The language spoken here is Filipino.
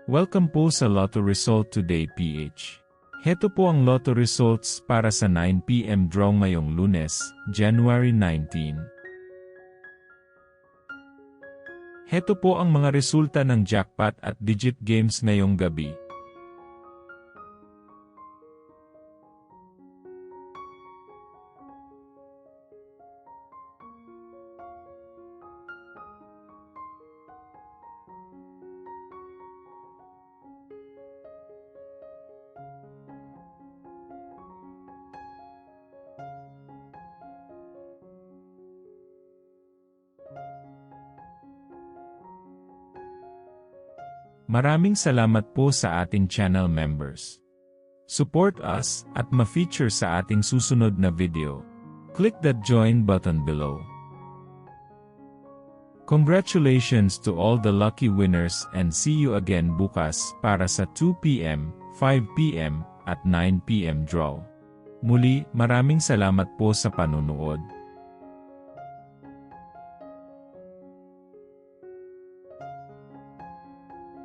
Welcome po sa Lotto Result Today PH. Heto po ang Lotto Results para sa 9 PM draw ngayong Lunes, January 19. Heto po ang mga resulta ng jackpot at digit games ngayong gabi. Maraming salamat po sa ating channel members. Support us at ma-feature sa ating susunod na video. Click that join button below. Congratulations to all the lucky winners and see you again bukas para sa 2 PM, 5 PM at 9 PM draw. Muli, maraming salamat po sa panunood.